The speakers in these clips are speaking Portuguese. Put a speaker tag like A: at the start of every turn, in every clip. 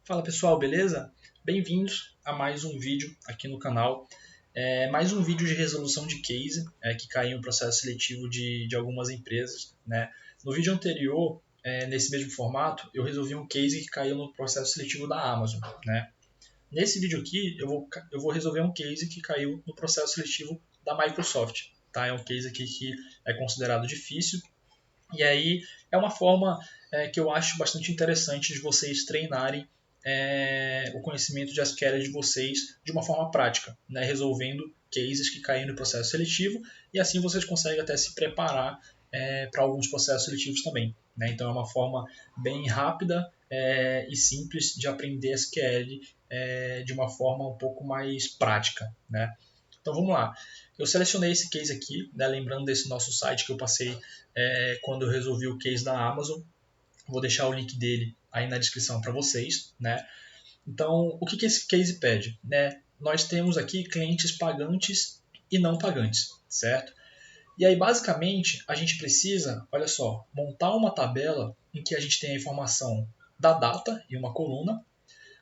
A: Fala pessoal, beleza? Bem-vindos a mais um vídeo aqui no canal. Mais um vídeo de resolução de case que caiu no processo seletivo de algumas empresas, né? No vídeo anterior, nesse mesmo formato, eu resolvi um case que caiu no processo seletivo da Amazon, né? Nesse vídeo aqui, eu vou resolver um case que caiu no processo seletivo da Microsoft, tá? É um case aqui que é considerado difícil. E aí é uma forma que eu acho bastante interessante de vocês treinarem o conhecimento de SQL de vocês de uma forma prática, né? Resolvendo cases que caem no processo seletivo, e assim vocês conseguem até se preparar para alguns processos seletivos também, né? Então é uma forma bem rápida e simples de aprender SQL de uma forma um pouco mais prática, né? Então vamos lá. Eu selecionei esse case aqui, né? Lembrando desse nosso site que eu passei quando eu resolvi o case da Amazon. Vou deixar o link dele aí na descrição para vocês, né? Então, o que esse case pede? Né? Nós temos aqui clientes pagantes e não pagantes, certo? E aí, basicamente, a gente precisa, olha só, montar uma tabela em que a gente tem a informação da data em uma coluna,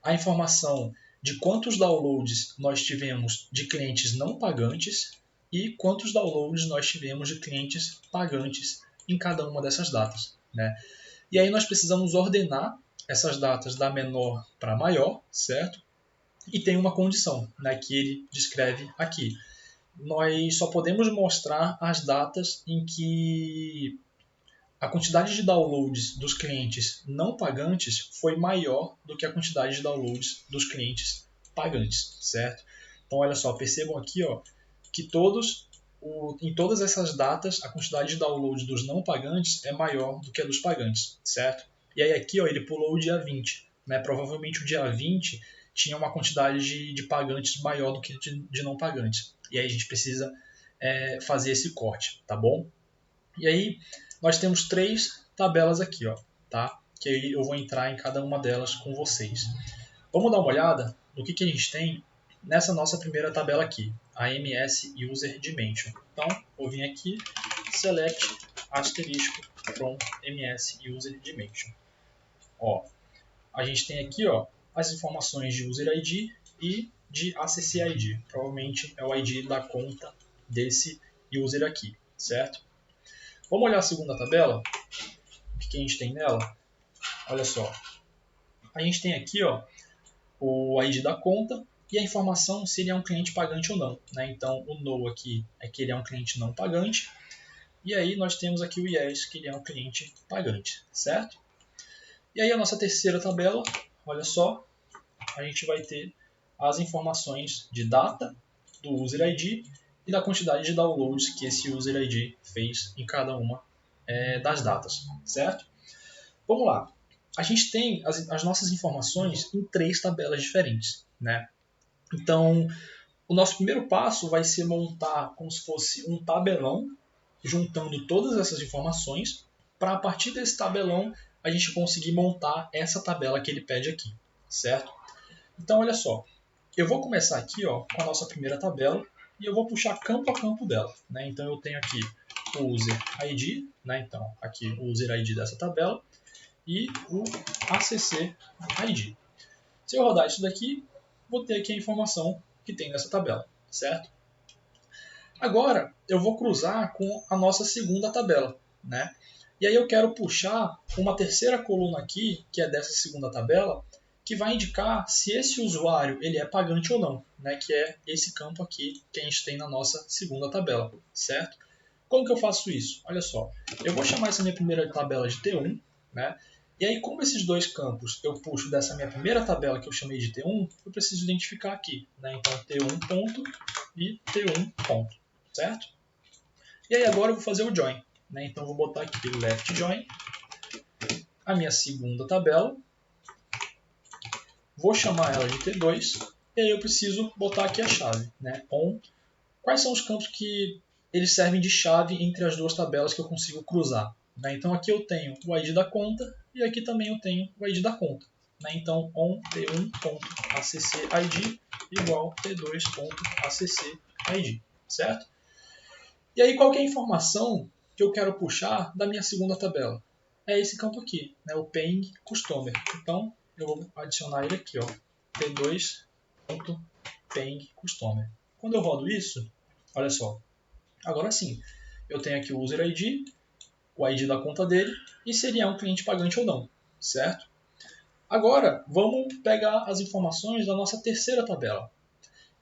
A: a informação de quantos downloads nós tivemos de clientes não pagantes e quantos downloads nós tivemos de clientes pagantes em cada uma dessas datas, né? E aí nós precisamos ordenar essas datas da menor para a maior, certo? E tem uma condição, né, que ele descreve aqui. Nós só podemos mostrar as datas em que a quantidade de downloads dos clientes não pagantes foi maior do que a quantidade de downloads dos clientes pagantes, certo? Então, olha só, percebam aqui que em todas essas datas a quantidade de downloads dos não pagantes é maior do que a dos pagantes, certo? E aí aqui ele pulou o dia 20, né? Provavelmente o dia 20 tinha uma quantidade de pagantes maior do que de não pagantes. E aí a gente precisa fazer esse corte, tá bom? E aí nós temos três tabelas aqui, tá? Que aí eu vou entrar em cada uma delas com vocês. Vamos dar uma olhada no que a gente tem nessa nossa primeira tabela aqui, a MS User Dimension. Então, vou vir aqui, select asterisco from MS User Dimension. A gente tem aqui as informações de User ID e de ACC ID. Provavelmente é o ID da conta desse user aqui, certo? Vamos olhar a segunda tabela? O que a gente tem nela? Olha só. A gente tem aqui o ID da conta e a informação se ele é um cliente pagante ou não, né? Então, o no aqui é que ele é um cliente não pagante. E aí nós temos aqui o yes, que ele é um cliente pagante, certo? E aí a nossa terceira tabela, olha só, a gente vai ter as informações de data do User ID e da quantidade de downloads que esse User ID fez em cada uma das datas, certo? Vamos lá. A gente tem as nossas informações em três tabelas diferentes, né? Então, o nosso primeiro passo vai ser montar como se fosse um tabelão, juntando todas essas informações, para a partir desse tabelão a gente conseguir montar essa tabela que ele pede aqui, certo? Então, olha só, eu vou começar aqui com a nossa primeira tabela e eu vou puxar campo a campo dela, né? Então, eu tenho aqui o User ID, né? Então, aqui o User ID dessa tabela e o ACC ID. Se eu rodar isso daqui, vou ter aqui a informação que tem nessa tabela, certo? Agora, eu vou cruzar com a nossa segunda tabela, né? E aí eu quero puxar uma terceira coluna aqui, que é dessa segunda tabela, que vai indicar se esse usuário ele é pagante ou não, né? Que é esse campo aqui que a gente tem na nossa segunda tabela, certo? Como que eu faço isso? Olha só, eu vou chamar essa minha primeira tabela de T1, né? E aí, como esses dois campos eu puxo dessa minha primeira tabela que eu chamei de T1, eu preciso identificar aqui, né? Então, T1 ponto e T1 ponto, certo? E aí agora eu vou fazer o join, né? Então, eu vou botar aqui left join, a minha segunda tabela, vou chamar ela de T2, e aí eu preciso botar aqui a chave, né? On. Quais são os campos que eles servem de chave entre as duas tabelas que eu consigo cruzar? Né? Então aqui eu tenho o ID da conta e aqui também eu tenho o ID da conta. Né? Então on t1.accid igual t2.accid, certo? E aí qual que é a informação que eu quero puxar da minha segunda tabela? É esse campo aqui, né? O paying customer. Então eu vou adicionar ele aqui, ó, t2.pengCustomer. Quando eu rodo isso, olha só, agora sim, eu tenho aqui o User ID, o ID da conta dele e se ele é um cliente pagante ou não, certo? Agora, vamos pegar as informações da nossa terceira tabela.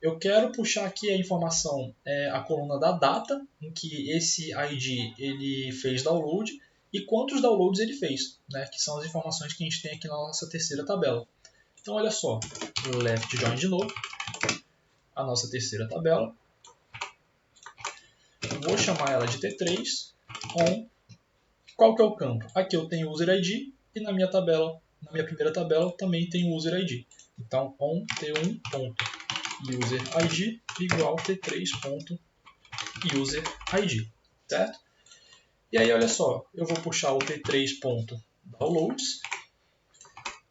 A: Eu quero puxar aqui a informação, a coluna da data, em que esse ID ele fez download, e quantos downloads ele fez, né? Que são as informações que a gente tem aqui na nossa terceira tabela. Então, olha só, left join de novo, a nossa terceira tabela. Vou chamar ela de T3, on. Qual que é o campo? Aqui eu tenho user ID, e na minha tabela, na minha primeira tabela, também tem user ID. Então, on t1.userid igual t3.userid, certo? E aí, olha só, eu vou puxar o t3.downloads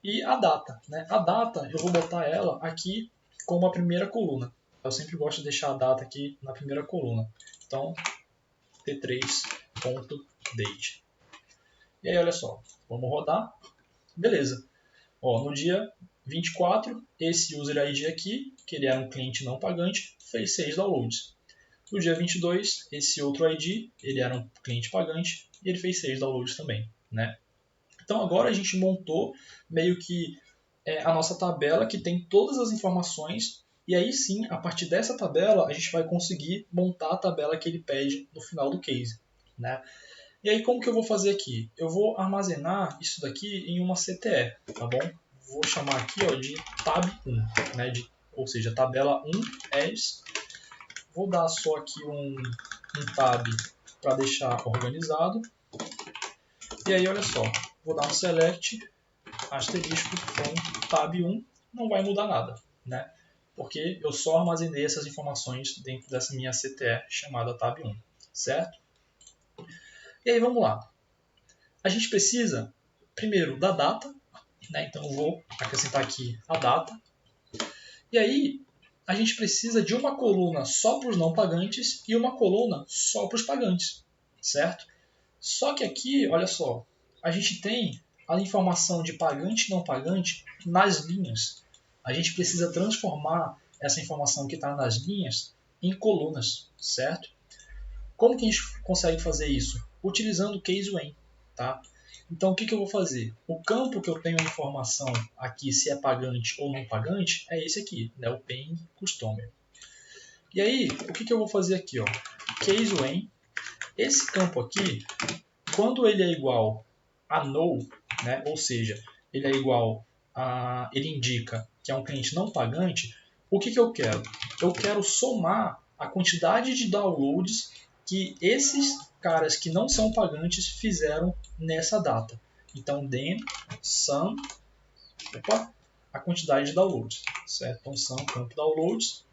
A: e a data, né? A data, eu vou botar ela aqui como a primeira coluna. Eu sempre gosto de deixar a data aqui na primeira coluna. Então, t3.date. E aí, olha só, vamos rodar. Beleza. Ó, no dia 24, esse user ID aqui, que ele era um cliente não pagante, fez 6 downloads. No dia 22, esse outro ID, ele era um cliente pagante e ele fez 6 downloads também, né? Então agora a gente montou meio que a nossa tabela que tem todas as informações e aí sim, a partir dessa tabela, a gente vai conseguir montar a tabela que ele pede no final do case, né? E aí como que eu vou fazer aqui? Eu vou armazenar isso daqui em uma CTE, tá bom? Vou chamar aqui ó, de tab1, né? Ou seja, tabela 1 as. Vou dar só aqui um tab para deixar organizado. E aí, olha só, vou dar um select asterisco com tab1, não vai mudar nada, né? Porque eu só armazenei essas informações dentro dessa minha CTE chamada tab1, certo? E aí, vamos lá. A gente precisa, primeiro, da data, né? Então eu vou acrescentar aqui a data. E aí, a gente precisa de uma coluna só para os não pagantes e uma coluna só para os pagantes, certo? Só que aqui, olha só, a gente tem a informação de pagante e não pagante nas linhas. A gente precisa transformar essa informação que está nas linhas em colunas, certo? Como que a gente consegue fazer isso? Utilizando o case when, tá? Então, o que eu vou fazer? O campo que eu tenho a informação aqui, se é pagante ou não pagante, é esse aqui, né? O paying customer. E aí, o que eu vou fazer aqui? Ó? Case when, esse campo aqui, quando ele é igual a null, né? Ou seja, ele é igual a... ele indica que é um cliente não pagante, o que eu quero? Eu quero somar a quantidade de downloads que esses caras que não são pagantes fizeram nessa data. Então, then sum, a quantidade de downloads, certo? Então, sum campo downloads.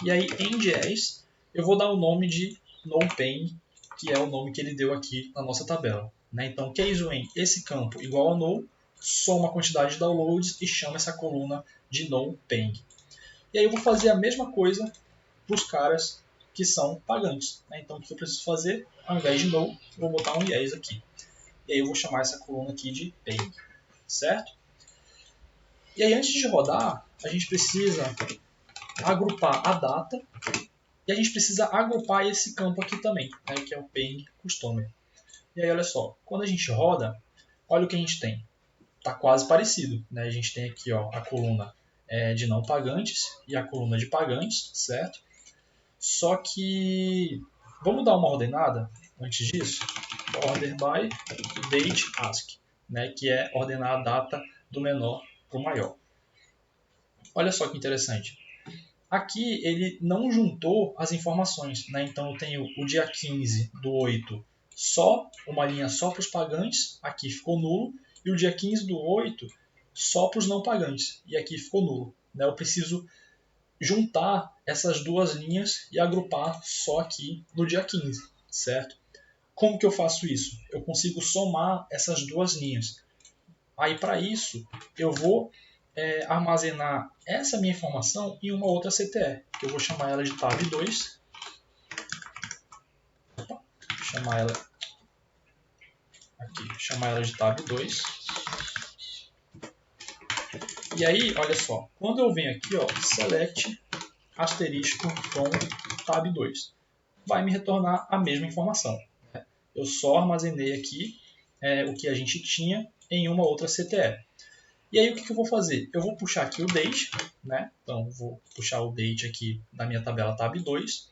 A: E aí, end as, eu vou dar o nome de noPaying, que é o nome que ele deu aqui na nossa tabela. Né? Então, case when esse campo igual a null, soma a quantidade de downloads e chama essa coluna de noPaying. E aí eu vou fazer a mesma coisa para os caras que são pagantes. Né? Então, o que eu preciso fazer? Ao invés de null, vou botar um yes aqui. E aí eu vou chamar essa coluna aqui de paying. Certo? E aí, antes de rodar, a gente precisa agrupar a data e a gente precisa agrupar esse campo aqui também, né, que é o paying customer. E aí, olha só, quando a gente roda, olha o que a gente tem. Está quase parecido. Né? A gente tem aqui ó, a coluna de não pagantes e a coluna de pagantes, certo? Só que vamos dar uma ordenada antes disso. Order by date ask, né? Que é ordenar a data do menor para o maior. Olha só que interessante. Aqui ele não juntou as informações, né? Então eu tenho o dia 15 do 8 só, uma linha só para os pagantes, aqui ficou nulo, e o dia 15 do 8 só para os não pagantes, e aqui ficou nulo. Né? Eu preciso juntar essas duas linhas e agrupar só aqui no dia 15, certo? Como que eu faço isso? Eu consigo somar essas duas linhas. Aí para isso eu vou armazenar essa minha informação em uma outra CTE. Eu vou chamar ela de tab2. Chamar ela aqui, chamar ela de tab2. E aí, olha só, quando eu venho aqui, ó, select asterisco from tab 2, vai me retornar a mesma informação. Eu só armazenei aqui o que a gente tinha em uma outra CTE. E aí o que eu vou fazer? Eu vou puxar aqui o date, né? Então vou puxar o date aqui da minha tabela tab 2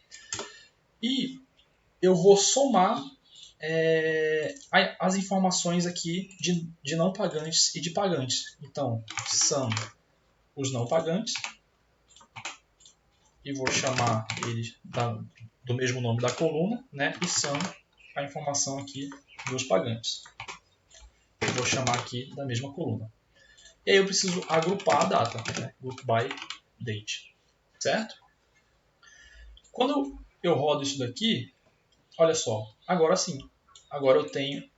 A: e eu vou somar as informações aqui de não pagantes e de pagantes. Então, sum os não pagantes e vou chamar ele do mesmo nome da coluna, né? E sum a informação aqui dos pagantes. Eu vou chamar aqui da mesma coluna. E aí eu preciso agrupar a data, né? Group by date, certo? Quando eu rodo isso daqui, olha só, agora sim, agora eu tenho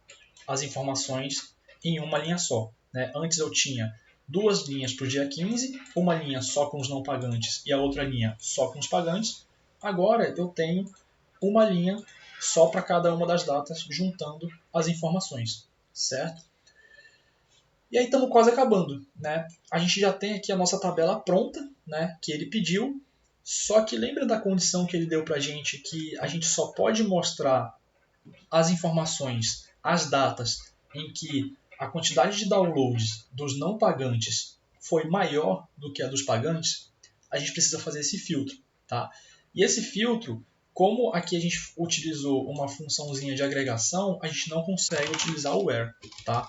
A: as informações em uma linha só, né? Antes eu tinha duas linhas para o dia 15, uma linha só com os não pagantes e a outra linha só com os pagantes. Agora eu tenho uma linha só para cada uma das datas, juntando as informações, certo? E aí estamos quase acabando, né? A gente já tem aqui a nossa tabela pronta, né? Que ele pediu. Só que lembra da condição que ele deu para a gente, que a gente só pode mostrar as informações, as datas em que a quantidade de downloads dos não pagantes foi maior do que a dos pagantes. A gente precisa fazer esse filtro, tá? E esse filtro, como aqui a gente utilizou uma funçãozinha de agregação, a gente não consegue utilizar o where, tá?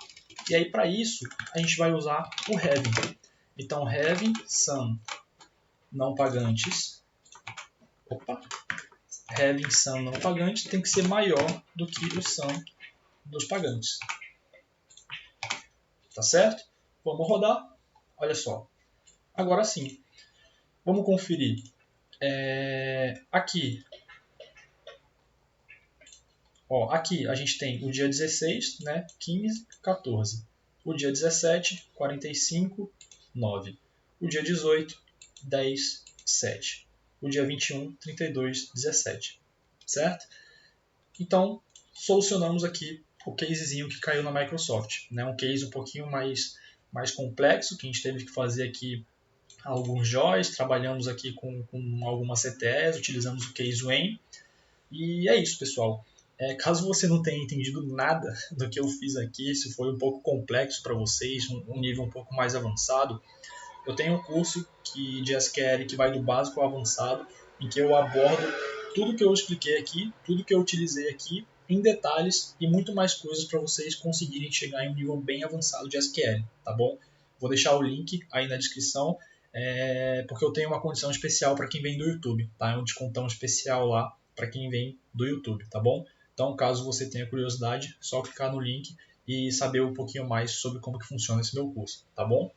A: E aí, para isso, a gente vai usar o having. Então, having sum não pagantes. Having sum não pagantes tem que ser maior do que o sum dos pagantes. Tá certo? Vamos rodar. Olha só. Agora sim. Vamos conferir. Aqui. Ó, aqui a gente tem o dia 16, né? 15, 14. O dia 17, 45, 9. O dia 18, 10, 7. O dia 21, 32, 17. Certo? Então, solucionamos aqui o casezinho que caiu na Microsoft. Né? Um case um pouquinho mais complexo, que a gente teve que fazer aqui alguns joys, trabalhamos aqui com algumas CTEs, utilizamos o case when. E é isso, pessoal. Caso você não tenha entendido nada do que eu fiz aqui, se foi um pouco complexo para vocês, um nível um pouco mais avançado, eu tenho um curso de SQL que vai do básico ao avançado, em que eu abordo tudo que eu expliquei aqui, tudo que eu utilizei aqui, em detalhes e muito mais coisas para vocês conseguirem chegar em um nível bem avançado de SQL, tá bom? Vou deixar o link aí na descrição, porque eu tenho uma condição especial para quem vem do YouTube, tá? É um descontão especial lá para quem vem do YouTube, tá bom? Então, caso você tenha curiosidade, só clicar no link e saber um pouquinho mais sobre como que funciona esse meu curso, tá bom?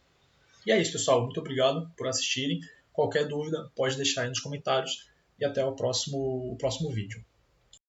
A: E é isso, pessoal. Muito obrigado por assistirem. Qualquer dúvida, pode deixar aí nos comentários. E até o próximo vídeo.